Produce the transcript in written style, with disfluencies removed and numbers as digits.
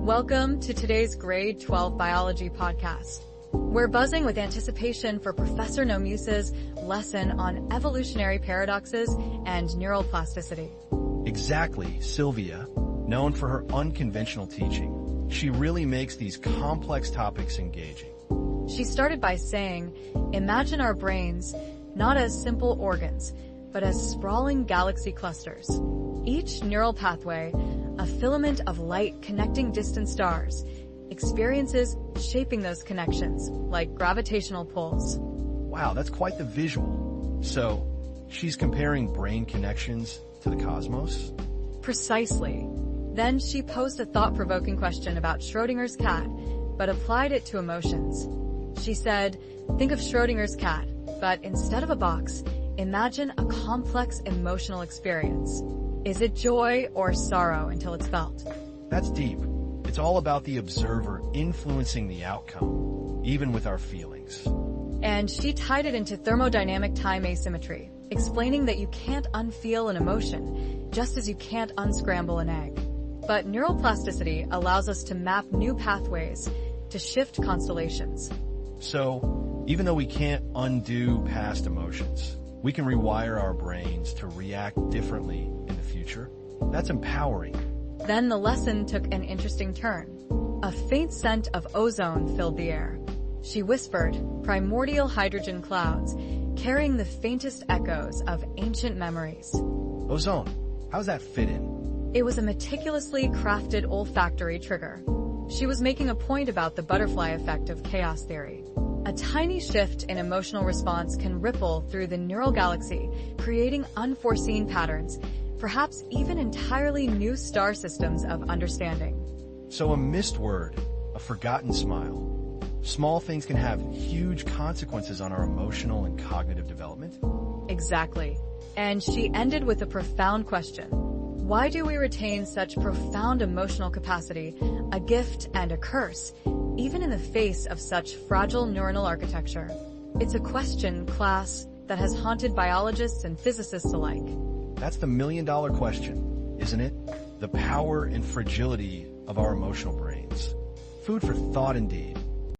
Welcome to today's Grade 12 Biology podcast. We're buzzing with anticipation for Professor Nomusa's lesson on evolutionary paradoxes and neuroplasticity. Exactly, Sylvia, known for her unconventional teaching. She really makes these complex topics engaging. She started by saying, imagine our brains not as simple organs, but as sprawling galaxy clusters. Each neural pathway, a filament of light connecting distant stars, experiences shaping those connections like gravitational pulls. Wow, that's quite the visual. So, she's comparing brain connections to the cosmos? Precisely. Then she posed a thought-provoking question about Schrödinger's cat, but applied it to emotions. She said, think of Schrödinger's cat, but instead of a box, imagine a complex emotional experience. Is it joy or sorrow until it's felt? That's deep. It's all about the observer influencing the outcome, even with our feelings. And she tied it into thermodynamic time asymmetry, explaining that you can't unfeel an emotion, just as you can't unscramble an egg. But neuroplasticity allows us to map new pathways to shift constellations. So, even though we can't undo past emotions, we can rewire our brains to react differently in the future. That's empowering. Then the lesson took an interesting turn. A faint scent of ozone filled the air. She whispered, primordial hydrogen clouds, carrying the faintest echoes of ancient memories. Ozone, how's that fit in? It was a meticulously crafted olfactory trigger. She was making a point about the butterfly effect of chaos theory. A tiny shift in emotional response can ripple through the neural galaxy, creating unforeseen patterns, perhaps even entirely new star systems of understanding. So a missed word, a forgotten smile. Small things can have huge consequences on our emotional and cognitive development. Exactly. And she ended with a profound question. Why do we retain such profound emotional capacity, a gift and a curse, even in the face of such fragile neuronal architecture? It's a question, class, that has haunted biologists and physicists alike. That's the million-dollar question, isn't it? The power and fragility of our emotional brains. Food for thought indeed.